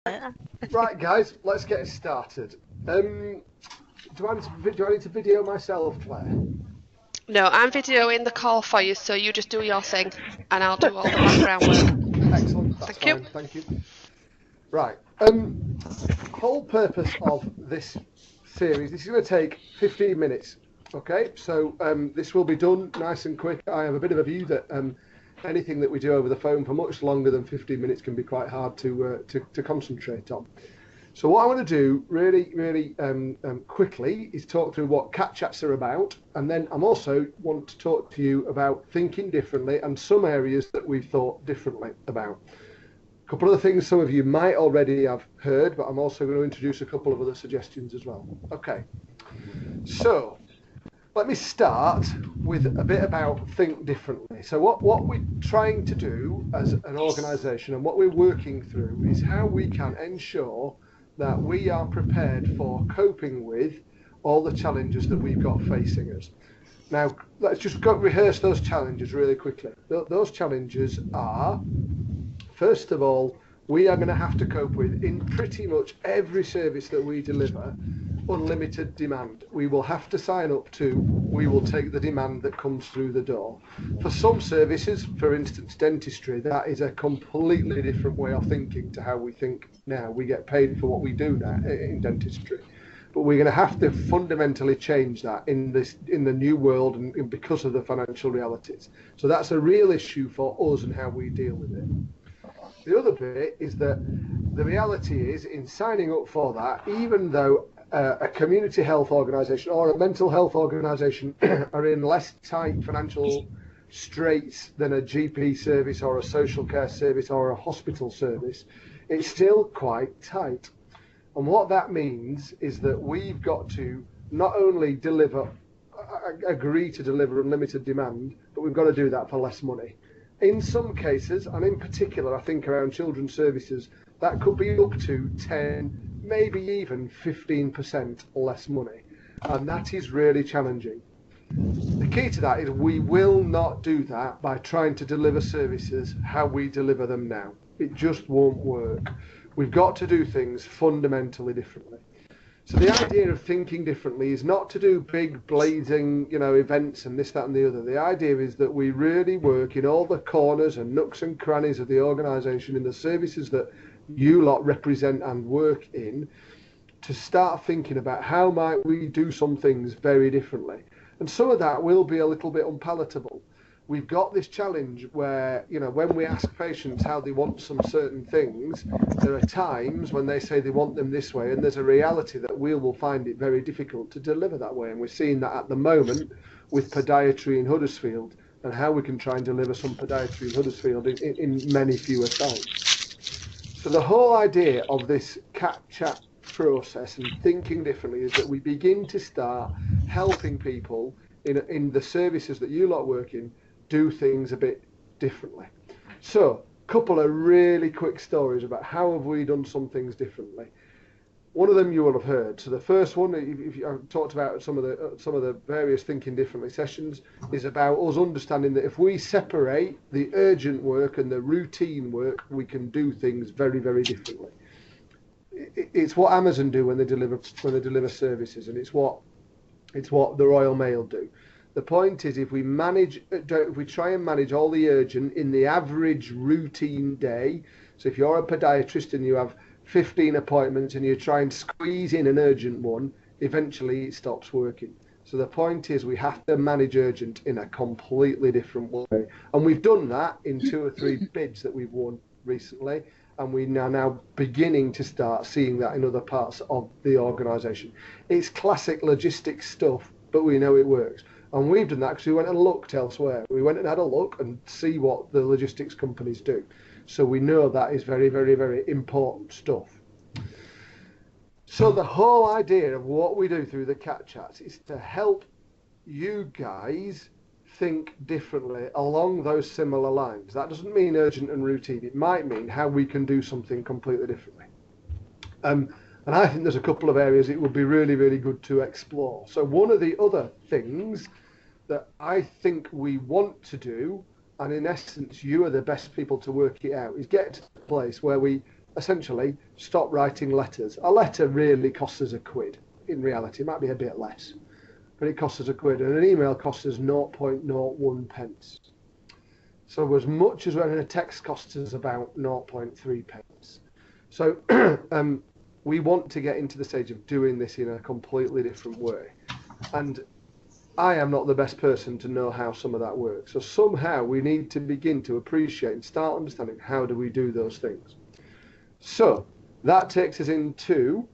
Right, guys, let's get started. Do I need to video myself, Claire? No, I'm videoing the call for you, so you just do your thing, and I'll do all the background work. Excellent, that's Thank you. fine, thank you. Right, whole purpose of this series, this is going to take 15 minutes, okay? So this will be done nice and quick. I have a bit of a view that anything that we do over the phone for much longer than 15 minutes can be quite hard to concentrate on. So what I want to do really quickly is talk through what cat chats are about, and then I'm also want to talk to you about thinking differently and some areas that we've thought differently about. A couple of the things some of you might already have heard, but I'm also going to introduce a couple of other suggestions as well. Okay, so let me start with a bit about think differently. So what we're trying to do as an organisation and what we're working through is how we can ensure that we are prepared for coping with all the challenges that we've got facing us. Now, let's just go rehearse those challenges really quickly. Those challenges are, first of all, we are going to have to cope with, in pretty much every service that we deliver, unlimited demand. We will have to sign up to, we will take the demand that comes through the door. For some services, for instance dentistry, that is a completely different way of thinking to how we think now. We get paid for what we do now in dentistry, but we're going to have to fundamentally change that in the new world and because of the financial realities. So that's a real issue for us and how we deal with it. The other bit is that the reality is, in signing up for that, even though a community health organisation or a mental health organisation are in less tight financial straits than a GP service or a social care service or a hospital service, it's still quite tight. And what that means is that we've got to not only agree to deliver unlimited demand, but we've got to do that for less money. In some cases, and in particular, I think around children's services, that could be up to 10, maybe even 15% less money. And that is really challenging. The key to that is we will not do that by trying to deliver services how we deliver them now. It just won't work. We've got to do things fundamentally differently. So the idea of thinking differently is not to do big blazing, events and this, that and the other. The idea is that we really work in all the corners and nooks and crannies of the organisation, in the services that you lot represent and work in, to start thinking about how might we do some things very differently. And some of that will be a little bit unpalatable. We've got this challenge where, when we ask patients how they want some certain things, there are times when they say they want them this way, and there's a reality that we will find it very difficult to deliver that way. And we're seeing that at the moment with podiatry in Huddersfield, and how we can try and deliver some podiatry in Huddersfield in many fewer sites. So the whole idea of this cat chat process and thinking differently is that we begin to start helping people in the services that you lot work in do things a bit differently. So, a couple of really quick stories about how have we done some things differently. One of them you will have heard. So the first one, if I've talked about some of the various thinking differently sessions, is about us understanding that if we separate the urgent work and the routine work, we can do things very, very differently. It's what Amazon do when they deliver services, and it's what the Royal Mail do. The point is, if we try and manage all the urgent in the average routine day, so if you're a podiatrist and you have 15 appointments and you try and squeeze in an urgent one, eventually it stops working. So the point is, we have to manage urgent in a completely different way. And we've done that in 2 or 3 bids that we've won recently, and we are now beginning to start seeing that in other parts of the organisation. It's classic logistics stuff, but we know it works. And we've done that because we went and looked elsewhere. We went and had a look and see what the logistics companies do. So we know that is very, very, very important stuff. So the whole idea of what we do through the cat chats is to help you guys think differently along those similar lines. That doesn't mean urgent and routine. It might mean how we can do something completely differently. And I think there's a couple of areas it would be really, really good to explore. So one of the other things that I think we want to do, and in essence you are the best people to work it out, is get to the place where we essentially stop writing letters. A letter really costs us £1. In reality, it might be a bit less, but it costs us £1, and an email costs us 0.01 pence. So as much as when a text costs us about 0.3 pence. So we want to get into the stage of doing this in a completely different way. And I am not the best person to know how some of that works. So somehow we need to begin to appreciate and start understanding how do we do those things. So that takes us into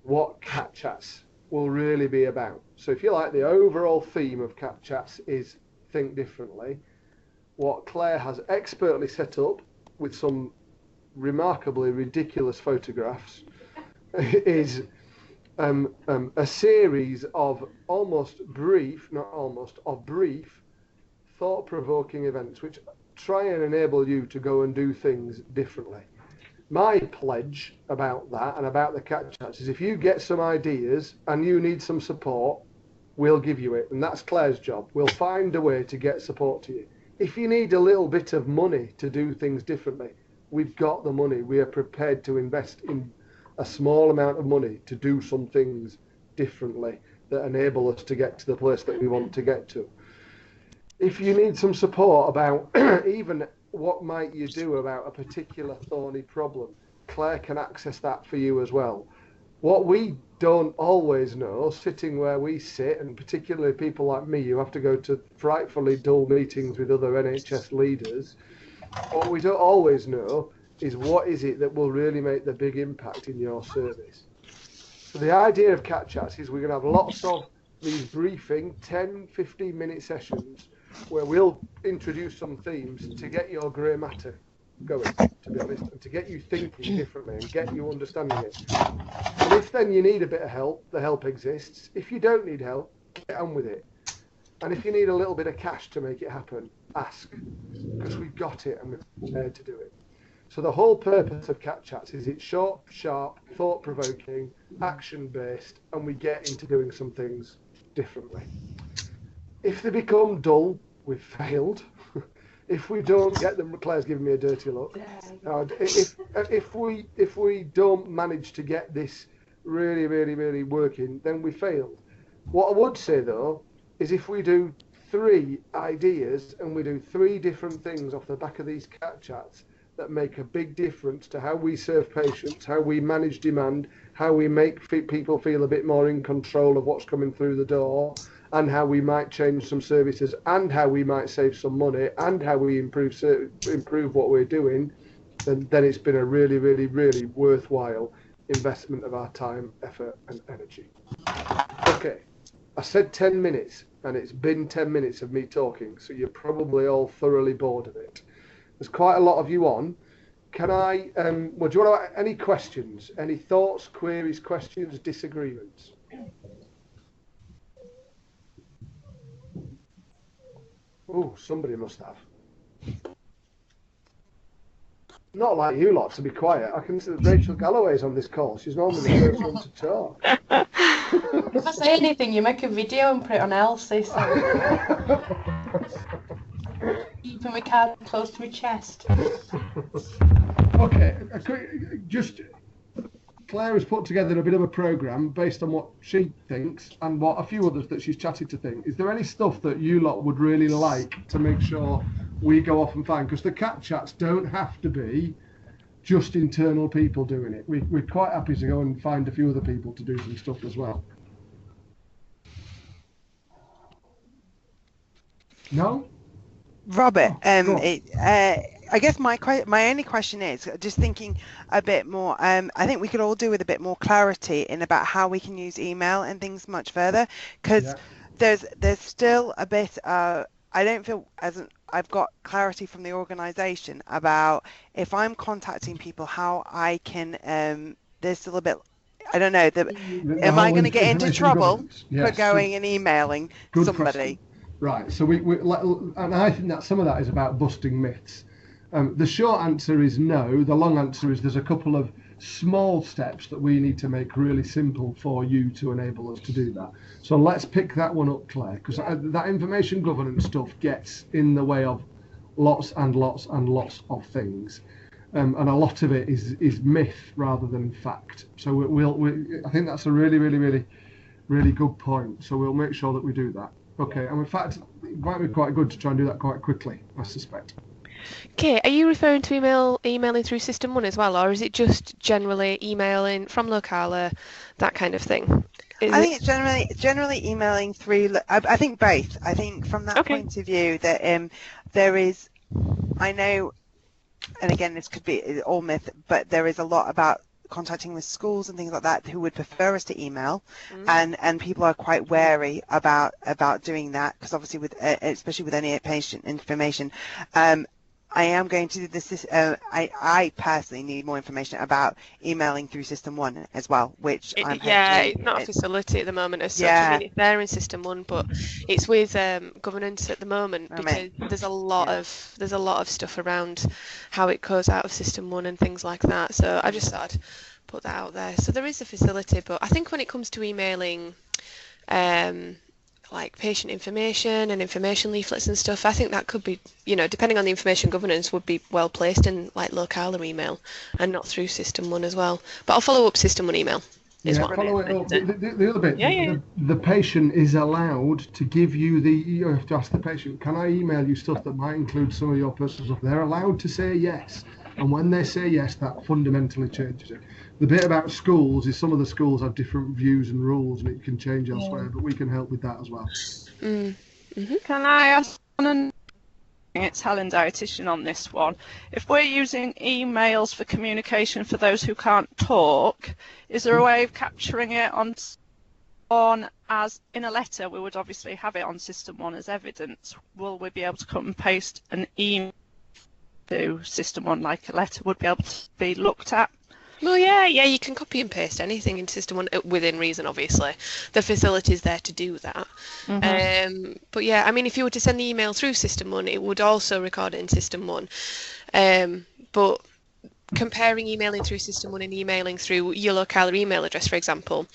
what Cat Chats will really be about. So if you like, the overall theme of Cat Chats is think differently. What Claire has expertly set up with some remarkably ridiculous photographs is a series of brief, thought-provoking events which try and enable you to go and do things differently. My pledge about that and about the Cat Chats is if you get some ideas and you need some support, we'll give you it. And that's Claire's job. We'll find a way to get support to you. If you need a little bit of money to do things differently, we've got the money. We are prepared to invest in a small amount of money to do some things differently that enable us to get to the place that we want to get to. If you need some support about even what might you do about a particular thorny problem, Claire can access that for you as well. What we don't always know, sitting where we sit, and particularly people like me who have to go to frightfully dull meetings with other NHS leaders, what we don't always know is what is it that will really make the big impact in your service. So the idea of Cat Chats is we're going to have lots of these briefing 10-15 minute sessions where we'll introduce some themes to get your grey matter going, to be honest, and to get you thinking differently and get you understanding it. And if then you need a bit of help, the help exists. If you don't need help, get on with it. And if you need a little bit of cash to make it happen, ask, because we've got it and we're prepared to do it. So the whole purpose of Cat Chats is it's short, sharp, thought-provoking, action-based, and we get into doing some things differently. If they become dull, we've failed. If we don't get them, Claire's giving me a dirty look. If we don't manage to get this really, really, really working, then we failed. What I would say though is if we do 3 ideas and we do 3 different things off the back of these Cat Chats that make a big difference to how we serve patients, how we manage demand, how we make people feel a bit more in control of what's coming through the door, and how we might change some services, and how we might save some money, and how we improve what we're doing, then it's been a really, really, really worthwhile investment of our time, effort, and energy. Okay, I said 10 minutes, and it's been 10 minutes of me talking, so you're probably all thoroughly bored of it. There's quite a lot of you on. Can I, well, do you want to, any questions, any thoughts, queries, questions, disagreements? Oh, somebody must have. Not like you lot to be quiet. I can see that Rachel Galloway's on this call. She's normally the first one to talk. If I say anything, you make a video and put it on Elsie. So keeping my card close to my chest. Okay, just Claire has put together a bit of a programme based on what she thinks and what a few others that she's chatted to think. Is there any stuff that you lot would really like to make sure we go off and find? Because the Cat Chats don't have to be just internal people doing it. We're quite happy to go and find a few other people to do some stuff as well. No? Robert, I guess my only question is just thinking a bit more. I think we could all do with a bit more clarity in about how we can use email and things much further, because there's still a bit. I don't feel I've got clarity from the organisation about if I'm contacting people, how I can. There's still a bit. I don't know. Am I going to get into trouble for going and emailing somebody? Question. Right, so and I think that some of that is about busting myths. The short answer is no. The long answer is there's a couple of small steps that we need to make really simple for you to enable us to do that. So let's pick that one up, Claire, because that information governance stuff gets in the way of lots and lots and lots of things. and a lot of it is myth rather than fact. So I think that's a really, really, really, really good point. So we'll make sure that we do that. Okay, and in fact, it might be quite good to try and do that quite quickly, I suspect. Okay, are you referring to emailing through System 1 as well, or is it just generally emailing from Locala, that kind of thing? I think it's generally emailing through. I think both. I think from that point of view that there is, I know, and again this could be all myth, but there is a lot about contacting with schools and things like that who would prefer us to email, and people are quite wary about doing that because obviously with especially with any patient information. I am going to do this. I personally need more information about emailing through System 1 as well, which I'm it's not a facility at the moment as such. I mean, it's there in System 1, but it's with governance at the moment because there's a lot of stuff around how it goes out of System 1 and things like that. So I just thought I'd put that out there. So there is a facility, but I think when it comes to emailing, like patient information and information leaflets and stuff, I think that could be, depending on the information governance, would be well placed in like Locala email and not through System 1 as well. But I'll follow up System 1 email. Follow it up. The other bit, the patient is allowed to give you you have to ask the patient, can I email you stuff that might include some of your personal stuff? They're allowed to say yes. And when they say yes, that fundamentally changes it. The bit about schools is some of the schools have different views and rules and it can change elsewhere, but we can help with that as well. Can I ask it's Helen, dietitian, on this one. If we're using emails for communication for those who can't talk, is there a way of capturing it on as in a letter? We would obviously have it on System 1 as evidence. Will we be able to cut and paste an email to System 1 like a letter would be able to be looked at? Well, yeah, you can copy and paste anything in System 1 within reason, obviously. The facility's there to do that. But yeah, I mean, if you were to send the email through System 1, it would also record it in System 1. But comparing emailing through System 1 and emailing through your Locala email address, for example,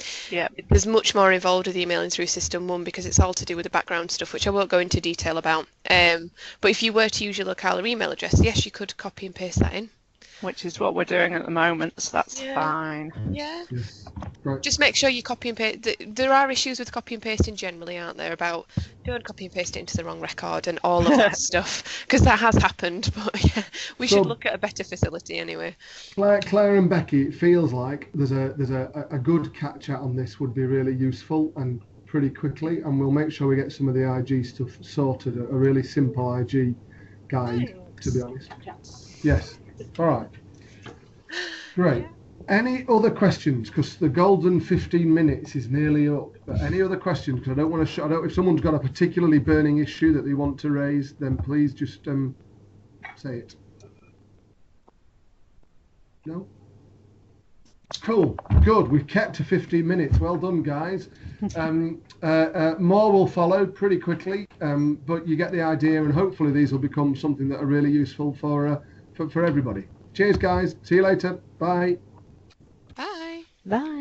there's much more involved with emailing through System 1 because it's all to do with the background stuff, which I won't go into detail about. But if you were to use your Locala email address, yes, you could copy and paste that in. Which is what we're doing at the moment, so that's fine. Yeah. Yes. Right. Just make sure you copy and paste. There are issues with copy and pasting generally, aren't there, about don't copy and paste it into the wrong record and all of that stuff, because that has happened. But yeah, we should look at a better facility anyway. Claire and Becky, it feels like there's a good catch out on this would be really useful and pretty quickly, and we'll make sure we get some of the IG stuff sorted. A really simple IG guide, to be honest. Yes. All right. Great. Any other questions? Because the golden 15 minutes is nearly up. But any other questions? Because I don't want to. If someone's got a particularly burning issue that they want to raise, then please just say it. No. Cool. Good. We've kept to 15 minutes. Well done, guys. More will follow pretty quickly, but you get the idea, and hopefully these will become something that are really useful for everybody. Cheers, guys. See you later. Bye. Bye. Bye.